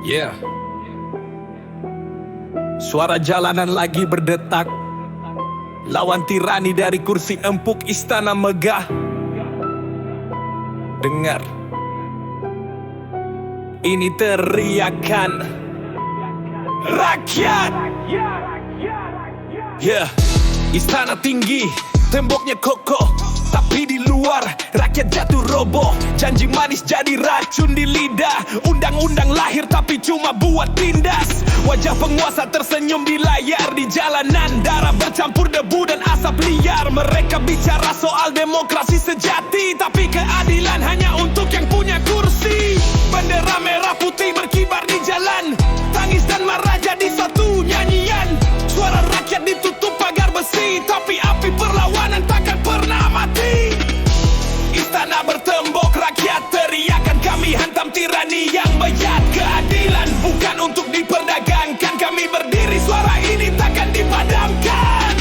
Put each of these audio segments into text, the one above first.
Yeah. Suara jalanan lagi berdetak, lawan tirani dari kursi empuk istana megah. Dengar, ini teriakan rakyat. Yeah. Istana tinggi, temboknya kokoh, tapi di luar rakyat jatuh roboh. Janji manis jadi racun di lidah. Undang-undang lahir tapi cuma buat tindas. Wajah penguasa tersenyum di layar. Di jalanan darah bercampur debu dan asap liar. Mereka bicara soal demokrasi sejati, tapi keadilan hanya untuk yang punya kursi. Bendera merah putih berkibar di jalan. Tangis dan marah jadi satu nyanyian. Suara rakyat ditutup pagar besi, tapi api perlawanan takkan pernah mati. Istana bertembok, rakyat teriakan, kami hantam tirani yang bejat. Keadilan bukan untuk diperdagangkan, kami berdiri, suara ini takkan dipadamkan.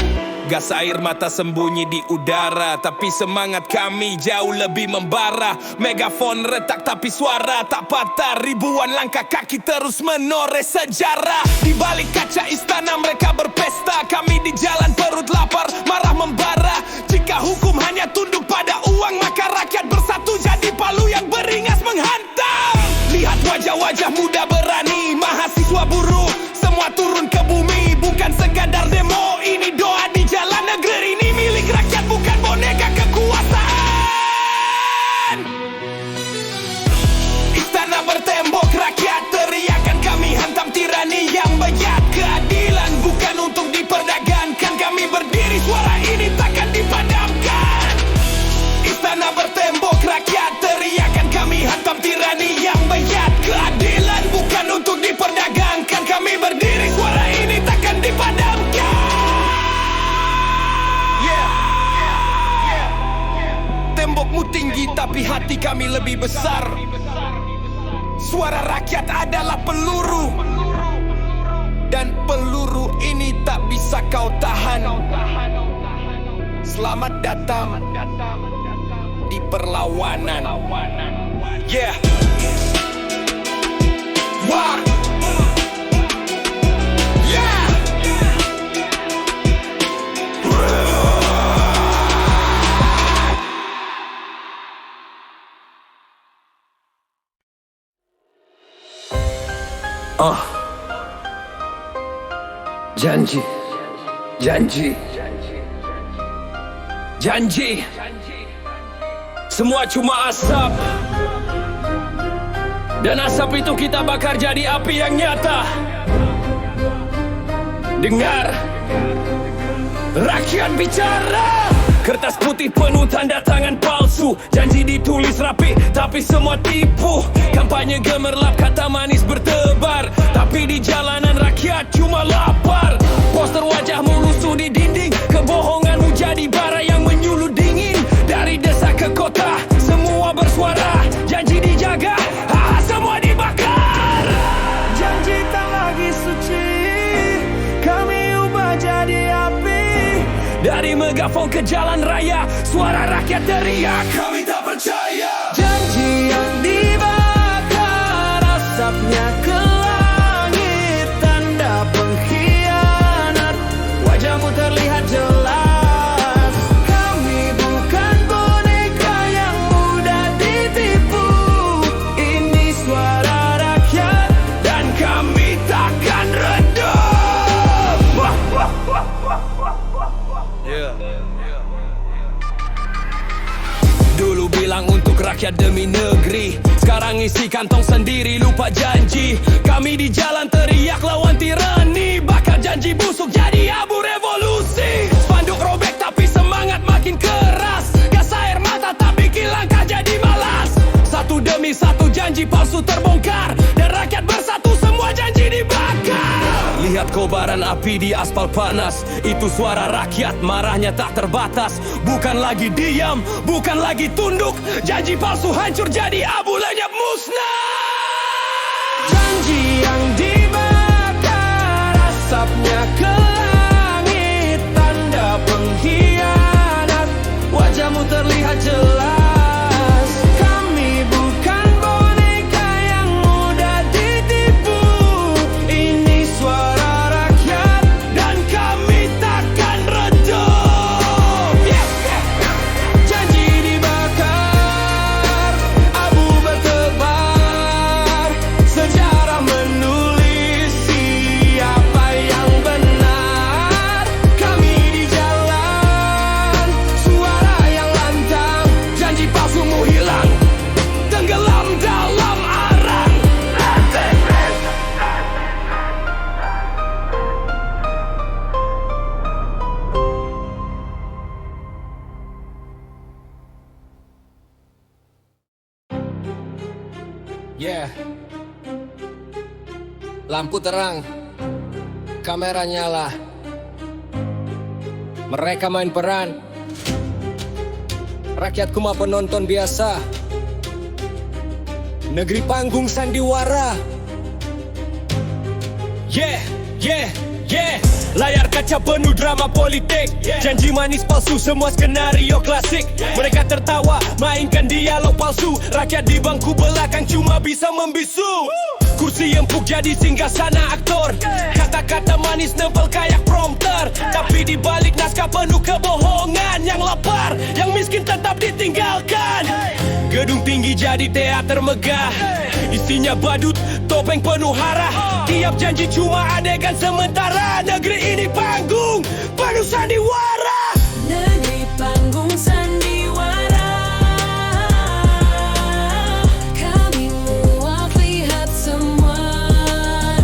Gas air mata sembunyi di udara, tapi semangat kami jauh lebih membara. Megafon retak tapi suara tak patah. Ribuan langkah kaki terus menoreh sejarah. Di balik kaca istana mereka berpesta, kami di jalan perut lapar, marah membara. Jika hukum hanya tunduk pada uang, maka rakyat bersatu jadi palu yang beringas menghantam. Lihat wajah-wajah muda berani, mahasiswa buruh, semua turun ke bumi. Bukan sekadar demo, ini doa di jalan. Negeri ini milik rakyat, bukan boneka kekuasaan. Istana bertembok, rakyat teriakan, kami hantam tirani yang bejat. Keadilan bukan untuk diperdagangkan, kami berdiri, suara ini takkan dipadamkan. Istana bertembok, rakyat teriakan, kami hantam tirani yang bejat. Keadilan bukan untuk diperdagangkan, kami berdiri, suara ini takkan dipadamkan. Tembokmu tinggi tapi hati kami lebih besar. Suara rakyat adalah peluru, dan peluru ini tak bisa kau tahan. Selamat datang di perlawanan. Yeah. Wah. Yeah. Janji, janji, janji. Semua cuma asap, dan asap itu kita bakar jadi api yang nyata. Dengar, rakyat bicara. Kertas putih penuh tanda tangan palsu. Janji ditulis rapi, tapi semua tipu. Kampanye gemerlap, kata manis bertebar, tapi di jalanan rakyat cuma lapar. Poster wajahmu lusuh di dinding, kebohonganmu jadi bara yang menyulut dingin. Dari desa ke kota, semua bersuara. Janji dijaga, semua dibakar. Janji tak lagi suci, kami ubah jadi api. Dari megafon ke jalan raya, suara rakyat teriak, kami tak percaya. Janji yang dibakar, asapnya ke langit, tanda pengkhianat. Wajahmu terlihat jelas, kami bukan boneka yang mudah ditipu. Ini suara rakyat, Dan kami takkan redup. Dulu bilang untuk rakyat demi negeri, sekarang isi kantong sendiri lupa janji. Kami di jalan teriak lawan tirani, bakal janji busuk jadi abu revolusi. Spanduk robek tapi semangat makin keras. Gas air mata tak bikin langkah jadi malas. Satu demi satu janji palsu terbongkar, dan rakyat bersatu semua janji dibakar. Lihat kobaran api di aspal panas, itu suara rakyat, marahnya tak terbatas. Bukan lagi diam, bukan lagi tunduk, janji palsu hancur jadi abu lenyap musnah. janji yang dibakar, asapnya ke langit, tanda pengkhianat. Wajahmu terlihat jelas, kami bukan boneka yang mudah ditipu. Yeah. Lampu terang, kamera nyala. Mereka main peran, rakyatku mah penonton biasa. Negeri panggung sandiwara. Yeah, yeah, yeah. Layar kaca penuh drama politik, janji manis palsu, semua skenario klasik. Mereka tertawa, mainkan dialog palsu. Rakyat di bangku belakang cuma bisa membisu. Kursi empuk jadi singgasana aktor. Kata-kata manis nempel kayak prompter. Tapi di balik naskah penuh kebohongan. Yang lapar, yang miskin tetap ditinggalkan. Gedung tinggi jadi teater megah, isinya badut, topeng penuh hara. Tiap janji cuma adegan sementara. Negeri ini panggung penuh sandiwara. Negeri panggung sandiwara. Kami muak lihat semua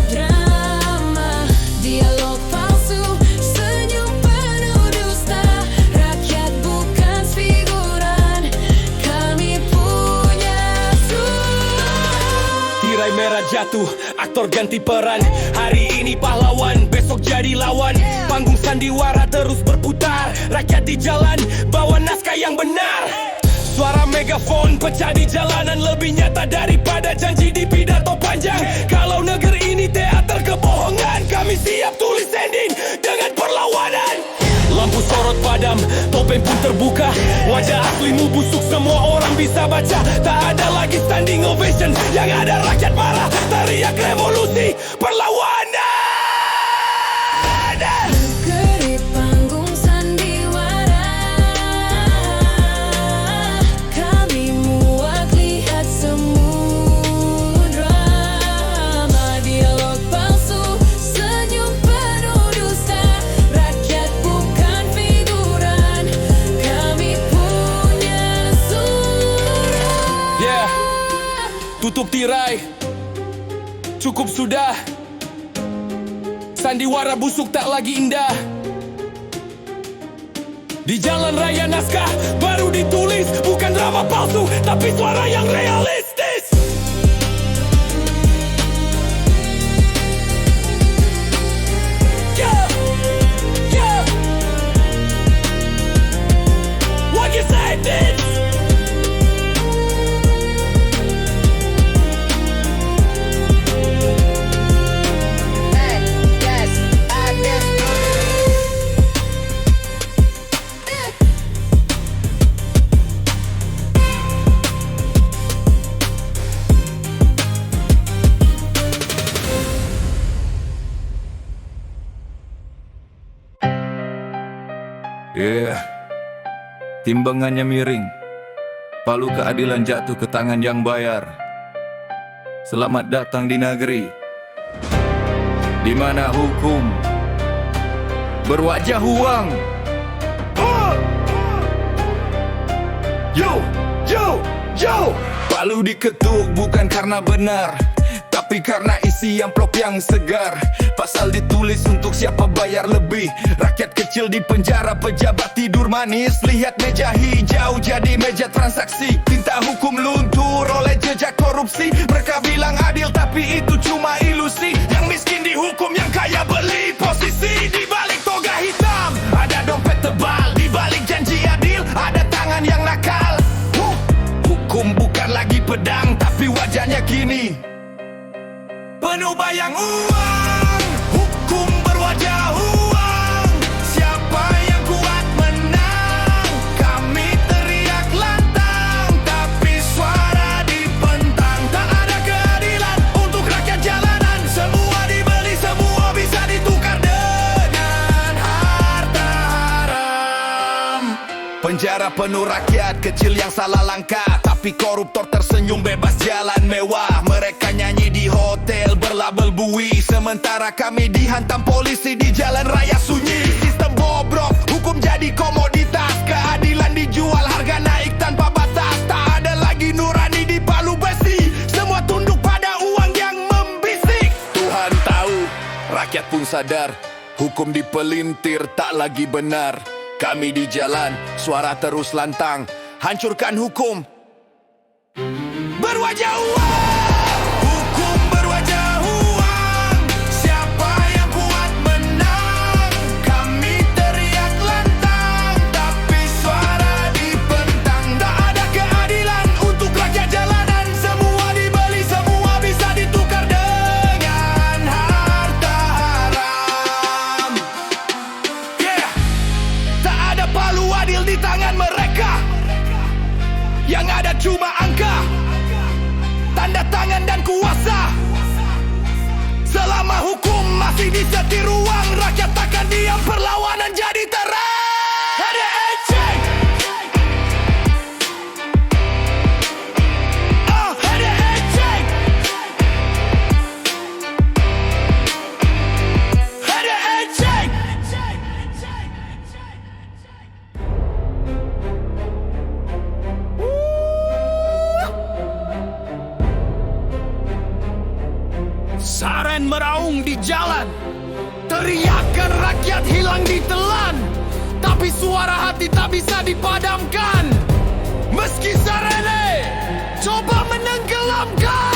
drama. Dialog palsu, senyum penuh dusta. Rakyat bukan figuran, kami punya suara. Tirai merah jatuh, aktor ganti peran. Hari ini pahlawan, besok jadi lawan. Panggung sandiwara terus berputar. Rakyat di jalan, bawa naskah yang benar. Suara megafon pecah di jalanan, lebih nyata daripada janji di pidato panjang. Kalau negeri ini teater kebohongan, kami siap tulis ending dengan perlawanan. Lampu sorot padam, topeng pun terbuka. Wajah aslimu busuk, semua orang bisa baca. Tak ada lagi standing ovation, yang ada rakyat marah. Teriak revolusi, perlawanan. Negeri panggung sandiwara. Kami muak lihat semua drama. Dialog palsu, senyum penuh dusta. Rakyat bukan figuran, kami punya suara. Yeah, tutup tirai, cukup sudah. Sandiwara busuk tak lagi indah. Di jalan raya naskah baru ditulis, bukan drama palsu, tapi suara yang realistis. Yeah, yeah. What you say, bitch? Yeah. Timbangannya miring, palu keadilan jatuh ke tangan yang bayar. Selamat datang di negeri di mana hukum berwajah uang. Yo, yo, yo. Palu diketuk bukan karena benar, tapi karena isi amplop yang segar. Pasal ditulis untuk siapa bayar lebih. Rakyat kecil di penjara, pejabat tidur manis. Lihat meja hijau jadi meja transaksi. Tinta hukum luntur oleh jejak korupsi. Mereka bilang adil tapi itu cuma ilusi. Yang miskin dihukum, yang kaya beli posisi. Di balik toga hitam ada dompet tebal. Di balik janji adil ada tangan yang nakal. Hukum bukan lagi pedang, tapi wajahnya kini penuh bayang uang. Hukum berwajah uang. Siapa yang kuat menang? Kami teriak lantang, tapi suara dipentang. Tak ada keadilan untuk rakyat jalanan. Semua dibeli, semua bisa ditukar dengan harta haram. Penjara penuh rakyat kecil yang salah langkah, tapi koruptor tersenyum bebas jalan mewah. Mereka nyanyi di hotel berlabel bui, sementara kami dihantam polisi di jalan raya sunyi. Sistem bobrok, hukum jadi komoditas. Keadilan dijual, harga naik tanpa batas. Tak ada lagi nurani di palu besi. Semua tunduk pada uang yang membisik. Tuhan tahu, rakyat pun sadar, hukum dipelintir tak lagi benar. Kami di jalan, suara terus lantang. Hancurkan hukum berwajah uang. Masih di setiap ruang, rakyat takkan diam, perlawanan jadi terang. HDNC, HDNC, HDNC. Saren meraung di jalan, teriakan rakyat hilang ditelan, tapi suara hati tak bisa dipadamkan. Meski sarene coba menenggelamkan.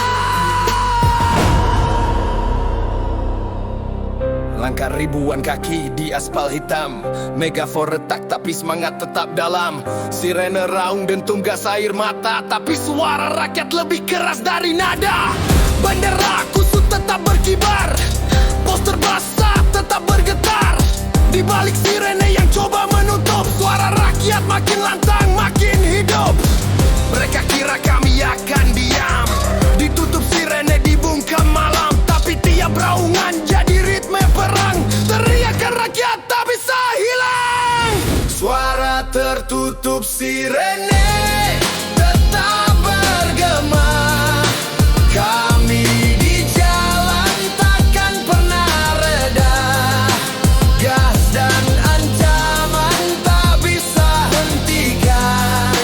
Langkah ribuan kaki di aspal hitam, megafon retak tapi semangat tetap dalam. Sirene raung dentum gas air mata, tapi suara rakyat lebih keras dari nada. Bendera kusut tetap berkibar, poster basah tetap bergetar. Di balik sirene yang coba menutup, suara rakyat makin lantang, makin hidup. Mereka kira kami akan diam, ditutup sirene dibungkam malam, tapi tiap raungan jadi ritme perang. Teriakan rakyat tak bisa hilang. Suara tertutup sirene tetap bergema. Kami di jalan takkan pernah reda. Gas dan ancaman tak bisa hentikan.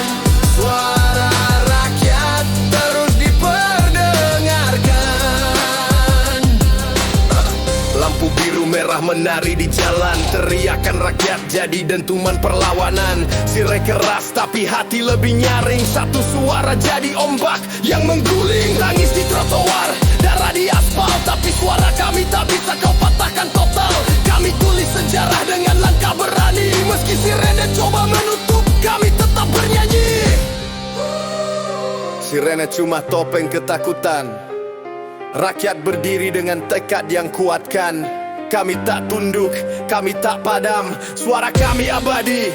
Suara rakyat terus diperdengarkan. Lampu biru merah menari di jalan, teriakan rakyat jadi dentuman perlawanan. Sirene keras tapi hati lebih nyaring, satu suara jadi ombak yang mengguling. Tangis di trotoar, darah di aspal, tapi suara kami tak bisa kau patahkan total. Kami tulis sejarah dengan langkah berani, meski sirene coba menutup, kami tetap bernyanyi. Sirene cuma topeng ketakutan, rakyat berdiri dengan tekad yang kuatkan. Kami tak tunduk, kami tak padam, suara kami abadi,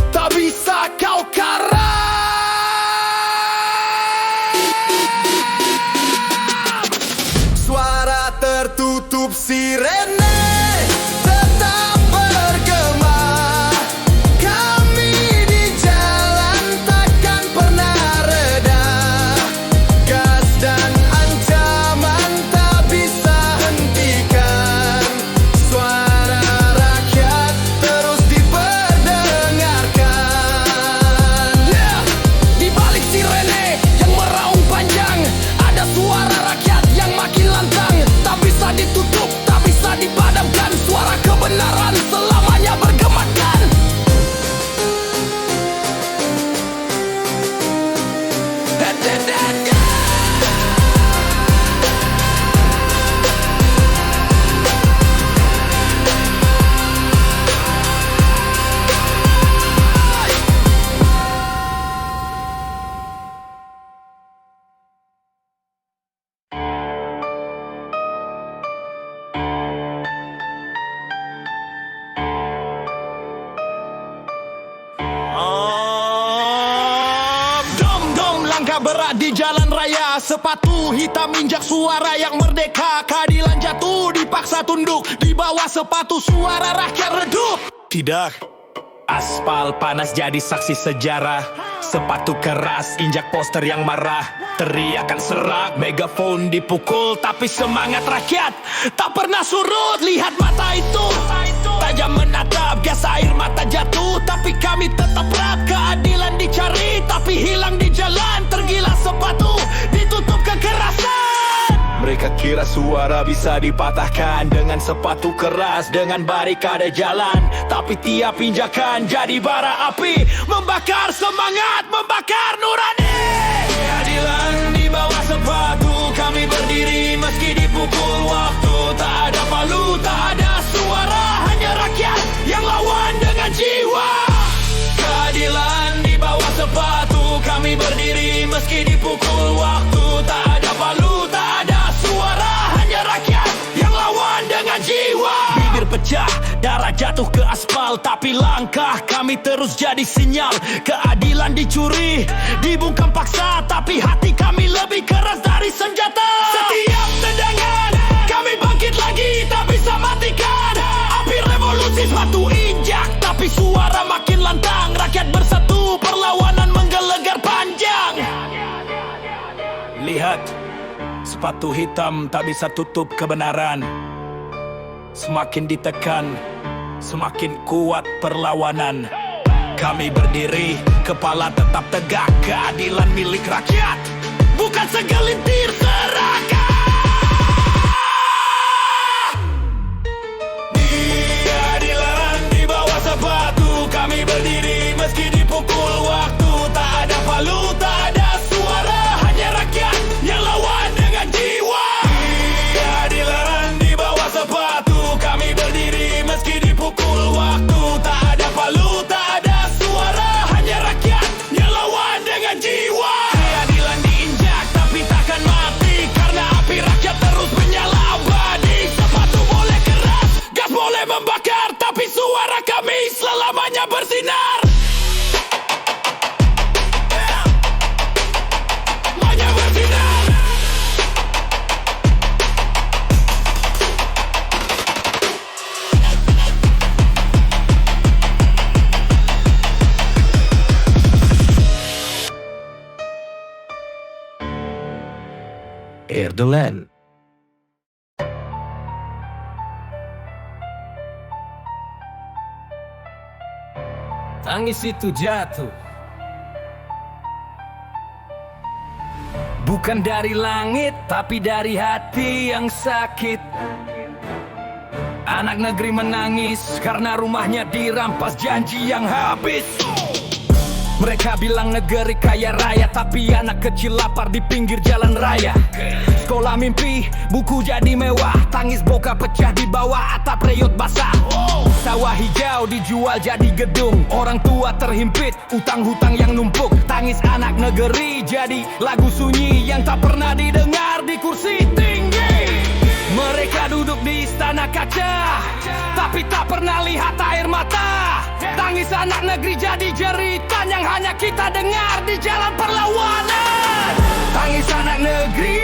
tak bisa kau karam. Suara tertutup sirene tetap bergema. Kami di jalan takkan pernah reda. Gas dan ancaman tak bisa hentikan. Suara rakyat terus diperdengarkan. Di balik sirene yang meraung panjang, ada suara rakyat yang makin lantang. Tak bisa ditutup, tak bisa dipadamkan. Suara kebenaran selamanya bergemakan. Langkah berat di jalan raya, sepatu hitam injak suara yang merdeka. Keadilan jatuh dipaksa tunduk, di bawah sepatu suara rakyat redup. Tidak, aspal panas jadi saksi sejarah. Sepatu keras injak poster yang marah. Teriakan serak, megafon dipukul, tapi semangat rakyat tak pernah surut. Lihat mata itu, tajam menatap, gas air mata jatuh, tapi kami tetap rap. Keadilan dicari, tapi hilang di jalan. Tergila sepatu, ditutup kekerasan. Mereka kira suara bisa dipatahkan dengan sepatu keras, dengan barikade jalan, tapi tiap injakan jadi bara api, membakar semangat, membakar nurani. Keadilan di bawah sepatu, kami berdiri meski dipukul waktu. Tak ada palu, tak ada suara, hanya rakyat yang lawan dengan jiwa. Keadilan di bawah sepatu, kami berdiri meski dipukul waktu. Tak ada palu, tak ada suara, hanya rakyat yang lawan dengan jiwa. Bibir pecah, darah jatuh ke aspal, tapi langkah kami terus jadi sinyal. Keadilan dicuri, dibungkam paksa, tapi hati kami lebih keras dari senjata. Setiap tendangan Lihat, sepatu hitam tak bisa tutup kebenaran. Semakin ditekan, semakin kuat perlawanan. Kami berdiri, kepala tetap tegak. Keadilan milik rakyat, bukan segelintir serakah. Dia dilarang di bawah sepatu. Kami berdiri meski dipukul waktu. Tak ada palu, tak ada suara, hanya rakyat yang lawan dengan jiwa. Dia dilarang di bawah sepatu. Kami berdiri meski dipukul waktu. Tak ada palu, tak ada suara, hanya rakyat yang lawan dengan jiwa. Keadilan diinjak tapi takkan mati, karena api rakyat terus menyala abadi. Sepatu boleh keras, gas boleh membakar, tapi suara kami selamanya bersinar. Selamanya bersinar. Erdogan. Tangis itu jatuh bukan dari langit, tapi dari hati yang sakit. Anak negeri menangis karena rumahnya dirampas, janji yang habis. Mereka bilang negeri kaya raya, tapi anak kecil lapar di pinggir jalan raya. Sekolah mimpi, buku jadi mewah, tangis bokap pecah di bawah atap reyot basah. Sawah hijau dijual jadi gedung, orang tua terhimpit, utang-hutang yang numpuk. Tangis anak negeri jadi lagu sunyi yang tak pernah didengar di kursi tinggi. Mereka duduk di istana kaca, tapi tak pernah lihat air mata. Tangis anak negeri jadi jeritan yang hanya kita dengar di jalan perlawanan. Tangis anak negeri,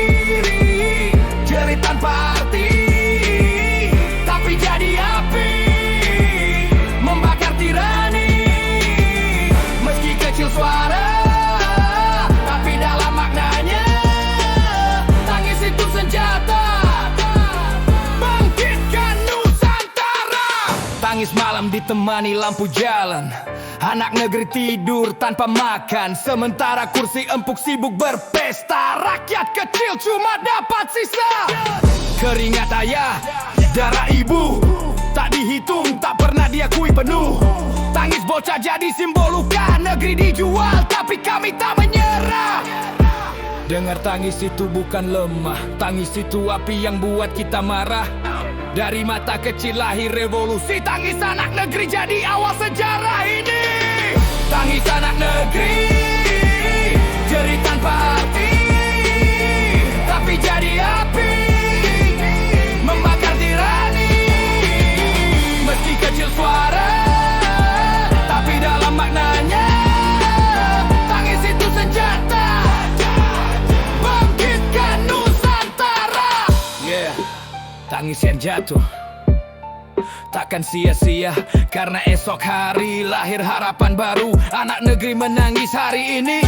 jerit tanpa arti, tapi jadi api membakar tirani. Meski kecil suara, tapi dalam maknanya tangis itu senjata. Bangkitkan Nusantara. Tangis malam ditemani lampu jalan, anak negeri tidur tanpa makan, sementara kursi empuk sibuk berpesta. Rakyat kecil cuma dapat sisa keringat ayah, darah ibu, tak dihitung, tak pernah diakui penuh. Tangis bocah jadi simbol luka, negeri dijual tapi kami tak menyerah. Dengar tangis itu bukan lemah, tangis itu api yang buat kita marah. Dari mata kecil lahir revolusi, tangis anak negeri jadi awal sejarah ini. Tangis anak negeri, jerit tanpa arti, tapi jadi api membakar tirani. Meski kecil suara, tapi dalam maknanya tangis itu senjata. Bangkitkan Nusantara. Tangis yang jatuh takkan sia-sia, karena esok hari lahir harapan baru. Anak negeri menangis hari ini,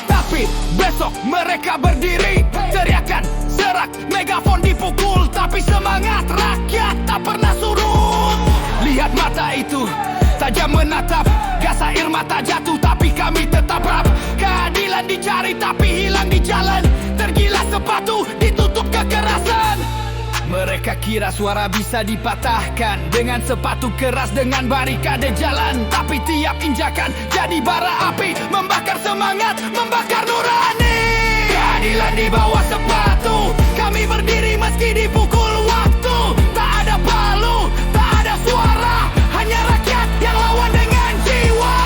tapi besok mereka berdiri. Teriakan serak, megafon dipukul, tapi semangat rakyat tak pernah surut. Lihat mata itu, tajam menatap, gas air mata jatuh, tapi kami tetap rap. Keadilan dicari tapi hilang di jalan, tergilas sepatu ditutup kekerasan. Mereka kira suara bisa dipatahkan dengan sepatu keras, dengan barikade jalan, tapi tiap injakan jadi bara api membakar semangat, membakar nurani. Keadilan di bawah sepatu, kami berdiri meski dipukul waktu. Tak ada palu, tak ada suara, hanya rakyat yang lawan dengan jiwa.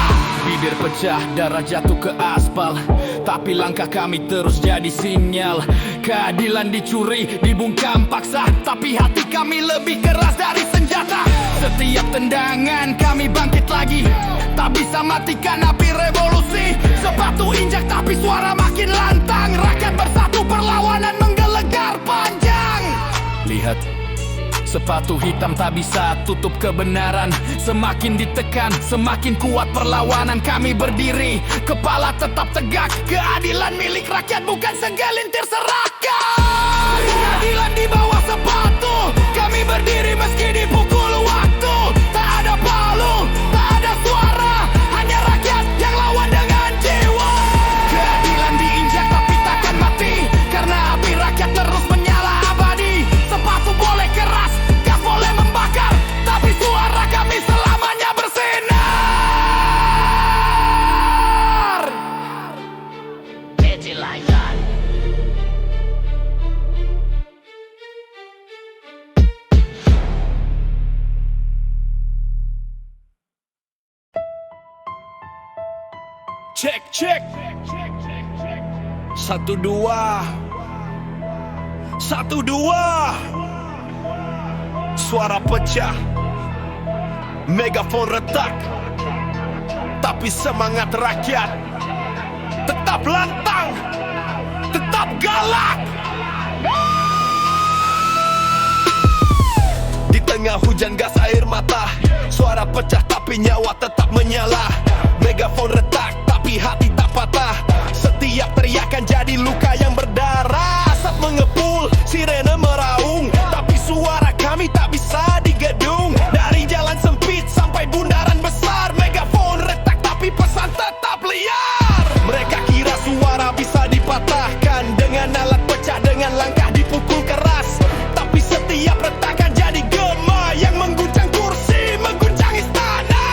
Bibir pecah, darah jatuh ke aspal, tapi langkah kami terus jadi sinyal. Keadilan dicuri, dibungkam paksa, tapi hati kami lebih keras dari senjata. Setiap tendangan kami bangkit lagi, tak bisa matikan api revolusi. Sepatu injak tapi suara makin lantang, rakyat bersatu perlawanan menggelegar panjang. Lihat, Sepatu hitam tak bisa tutup kebenaran. Semakin ditekan, semakin kuat perlawanan. Kami berdiri, kepala tetap tegak. Keadilan milik rakyat, bukan segelintir serakah. Keadilan di bawah sepatu. Kami berdiri meski dipukul waktu. Tak ada palu, tak ada suara, hanya rakyat yang lawan dengan jiwa. Keadilan diinjak tapi takkan mati, karena api rakyat terus menyala abadi. Sepatu boleh keras, gas boleh membakar, tapi suara kami selamanya bersinar. Cek, cek. 1, 2. 1, 2. Suara pecah, megafon retak, tapi semangat rakyat tetap lantang, tetap galak. Di tengah hujan gas air mata, suara pecah tapi nyawa tetap menyala. Megafon retak tapi hati tak patah. Setiap teriakan jadi luka yang berdarah. Asap mengepul, sirene meraung, tapi suara kami tak bisa digedung. Dari jalan sempit sampai bundaran besar, megafon retak tapi pesan tetap liar. Mereka kira suara bisa dipatahkan dengan alat pecah, dengan langkah dipukul keras. Tapi setiap retakan jadi gema yang mengguncang kursi, mengguncang istana.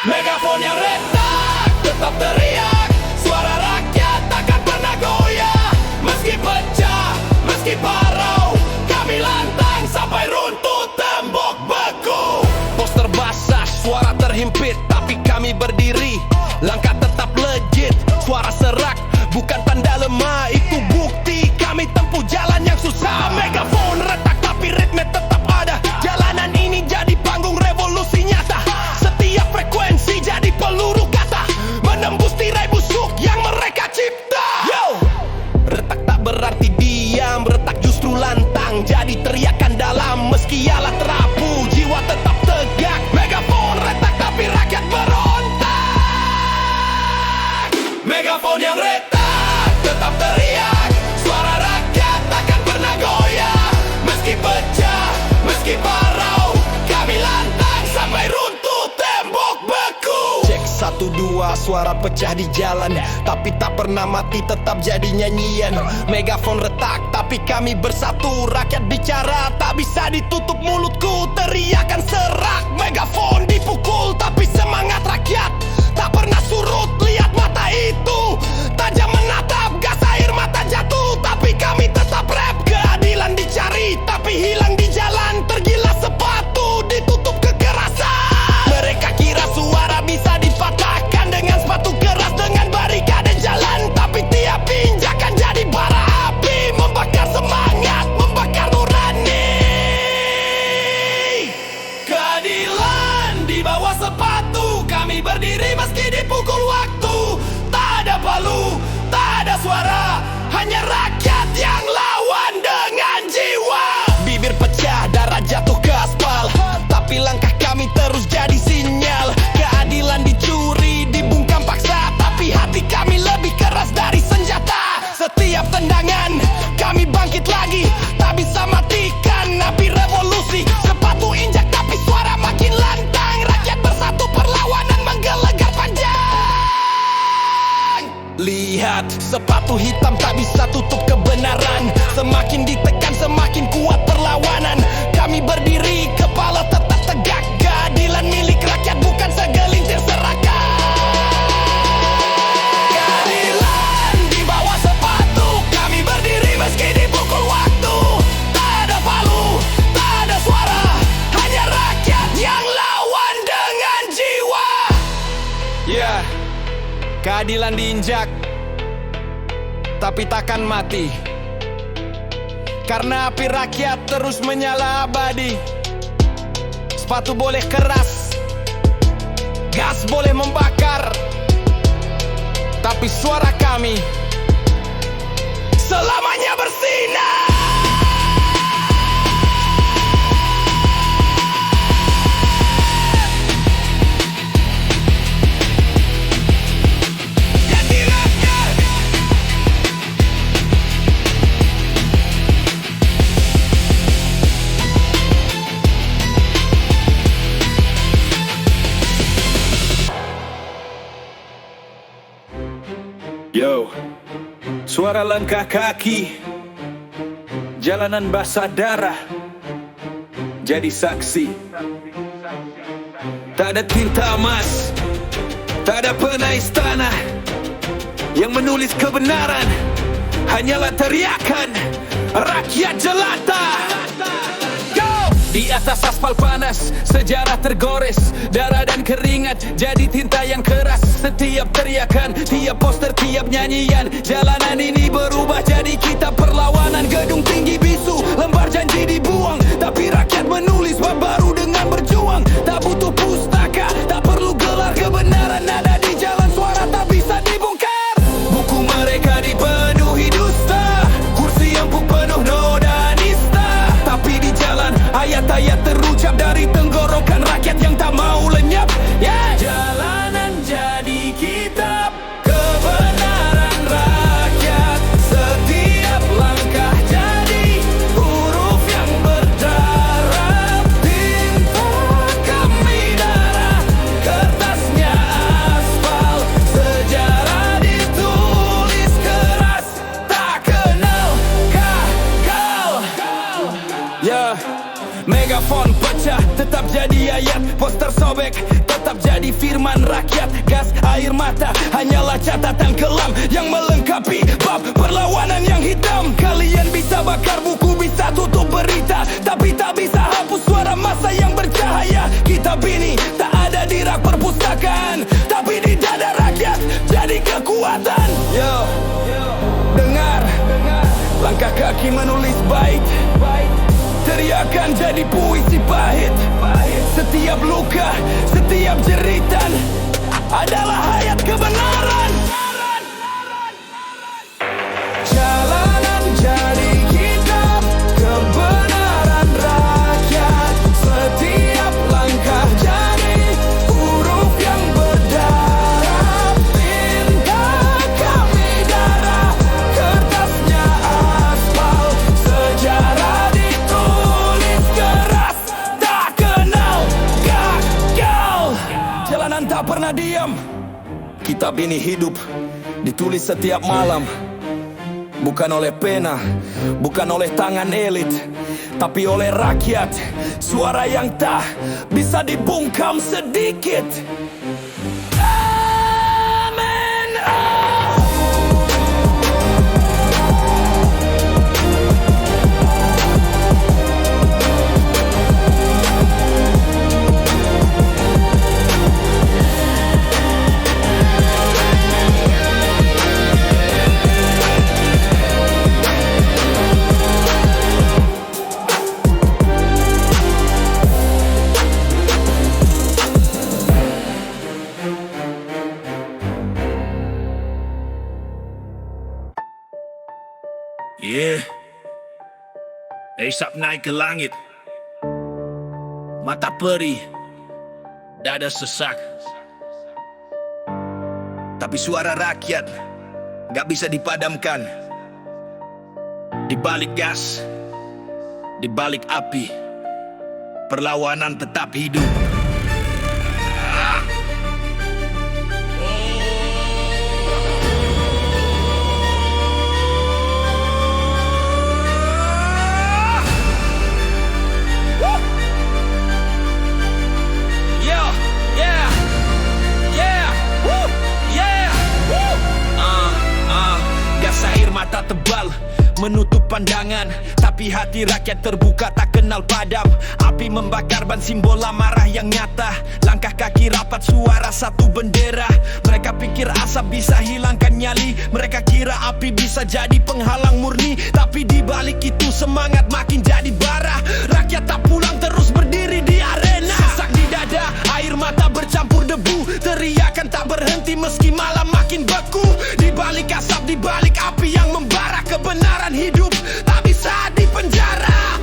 Megafon yang retak tetap teriak, suara rakyat takkan pernah goyah. Meski pecah, meski parau, kami lantang sampai runtuh tembok beku. Poster basah, suara terhimpit, tapi kami berdiri. Langkah tetap legit, suara serak bukan tanda lemah, itu bukti kami tempuh jalan yang susah. Megafon retak tapi ritme tetap ada. Jalanan ini jadi panggung revolusi nyata. Setiap frekuensi jadi peluru kata, menembus tirai busuk yang mereka cipta. Yo! Retak tak berarti diam, retak justru lantang, jadi teriakan dalam. Meski alat rapuh, jiwa tetap tegak. Megafon retak tapi rakyat berontak. Megafon yang retak tetap teriak, suara rakyat takkan pernah goyah. Meski pecah, meski parau, kami lantang sampai runtuh tembok beku. Cek 1, 2, suara pecah di jalan, tapi tak pernah mati, tetap jadi nyanyian. Megafon retak tapi kami bersatu. Rakyat bicara tak bisa ditutup mulutku. Teriakan serak, megafon dipukul, tapi semangat rakyat tak pernah surut. Lihat mata itu, tajam menatap, gas air mata jatuh, tapi kami tetap rap. Keadilan dicari tapi hilang di jalan. Tergila sepatu ditutup kekerasan. Mereka kira suara bisa dipatahkan dengan sepatu keras, dengan barikade jalan, tapi tiap injakan jadi bara api, membakar semangat, membakar nurani. Keadilan di bawah sepatu, kami berdiri meski dipukul waktu. Tak ada palu, tak ada suara, hanya rakyat yang lawan dengan jiwa. Bibir pecah, darah jatuh ke aspal, tapi langkah kami terus jadi sinyal. Keadilan dicuri, dibungkam paksa, tapi hati kami lebih keras dari senjata. Setiap tendangan kami bangkit lagi, tak bisa matikan api revolusi. Sepatu injak tapi suara makin lantang, rakyat bersatu, perlawanan menggelegar panjang. Lihat, sepatu hitam tak bisa tutup kebenaran. Semakin ditekan semakin kuat perlawanan. Kami berdiri, kepala tetap tegak. Keadilan milik rakyat, bukan segelintir serakah. Keadilan di bawah sepatu, kami berdiri meski dipukul waktu. Tak ada palu, tak ada suara, hanya rakyat yang lawan dengan jiwa. Yeah. Keadilan diinjak, tapi takkan mati, karena api rakyat terus menyala abadi. Sepatu boleh keras, gas boleh membakar, tapi suara kami selamanya bersinar. Yo, suara langkah kaki, jalanan basah darah, jadi saksi. Tak ada tinta emas, tak ada pena istana yang menulis kebenaran, hanyalah teriakan rakyat jelata. Di atas aspal panas, sejarah tergores, darah dan keringat jadi tinta yang keras. Setiap teriakan, tiap poster, tiap nyanyian, jalanan ini berubah jadi kitab perlawanan. Gedung tinggi bisu, lembar janji dibuang, tapi rakyat menulis bab baru dengan berjuang. Tak butuh pustaka, tak perlu gelar, kebenaran ada di jalan, suara tak bisa dibongkar. Buku mereka dipenuhi dusta, kursi empuk penuh noda nista, tapi di jalan ayat-ayat terucap dari tenggorokan rakyat yang tak mau lenyap. Jalanan jadi kitab kebenaran rakyat, setiap langkah jadi huruf yang berdarah. Tinta kami darah, kertasnya aspal, sejarah ditulis keras, tak kenal gagal. Megafon pecah, tetap jadi ayat, poster sobek, tetap jadi firman rakyat. Gas air mata hanyalah catatan kelam yang melengkapi bab perlawanan yang hitam. Kalian bisa bakar buku, bisa tutup berita, tapi tak bisa hapus suara masa yang bercahaya. Kitab ini tak ada di rak perpustakaan, tapi di dada rakyat jadi kekuatan. Dengar, langkah kaki menulis bait, teriakan jadi puisi pahit. Setiap luka, setiap jeritan adalah hayat kebenaran. Jalanan jadi kitab kebenaran rakyat, setiap langkah jadi huruf yang berdarah. Tinta kami darah, kertasnya aspal, sejarah ditulis keras, tak kenal gagal. Jalanan tak pernah diam, kitab ini hidup, ditulis setiap malam. Bukan oleh pena, bukan oleh tangan elit, tapi oleh rakyat. Suara yang tak bisa dibungkam sedikit. Amen. Esap naik ke langit, mata perih, dada sesak, tapi suara rakyat gak bisa dipadamkan. Di balik gas, di balik api, perlawanan tetap hidup. Mata tebal menutup pandangan, tapi hati rakyat terbuka tak kenal padam. Api membakar ban simbol amarah yang nyata. Langkah kaki rapat suara satu bendera. Mereka pikir asap bisa hilangkan nyali, mereka kira api bisa jadi penghalang murni. Tapi di balik itu semangat makin jadi bara. Rakyat tak pulang terus berdiri di arena. Sesak di dada, air mata bercampur debu. Teriakan tak berhenti meski malam makin beku. Di balik asap, di balik api yang membara, kebenaran hidup tak bisa dipenjara.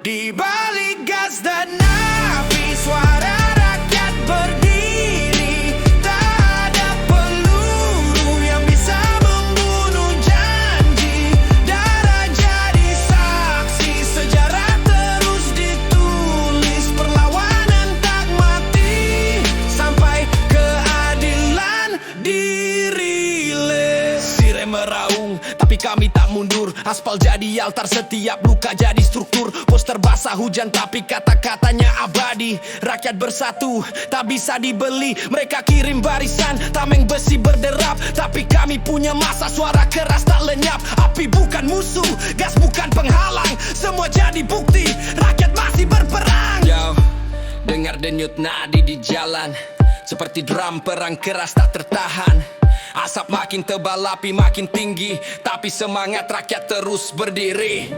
Di balik gas dan api, suara rakyat berdiri. Tak ada peluru yang bisa membunuh janji. Darah jadi saksi, sejarah terus ditulis. Perlawanan tak mati sampai keadilan dirilis. meraung, tapi kami tak mundur. Aspal jadi altar, setiap luka jadi struktur. Poster basah hujan tapi kata-katanya abadi. Rakyat bersatu, tak bisa dibeli. Mereka kirim barisan, tameng besi berderap, tapi kami punya masa, suara keras tak lenyap. Api bukan musuh, gas bukan penghalang, semua jadi bukti, rakyat masih berperang. Yo, dengar denyut nadi di jalan, seperti drum perang keras tak tertahan. Asap makin tebal, api makin tinggi, tapi semangat rakyat terus berdiri.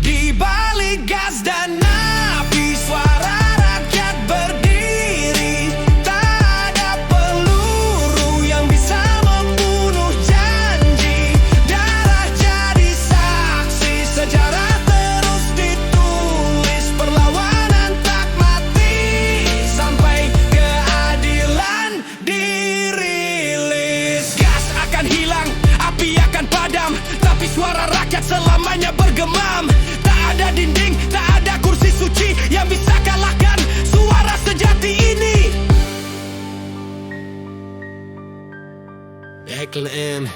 Di balik gas dan api, suara rakyat berdiri. Tak ada peluru yang bisa membunuh janji. Darah jadi saksi, sejarah terus ditulis. Perlawanan tak mati sampai keadilan dirilis. Gas akan hilang, api akan padam, tapi suara rakyat selamanya bergemam. Tak ada dinding, tak ada kursi suci yang bisa kalahkan suara sejati ini. Eklen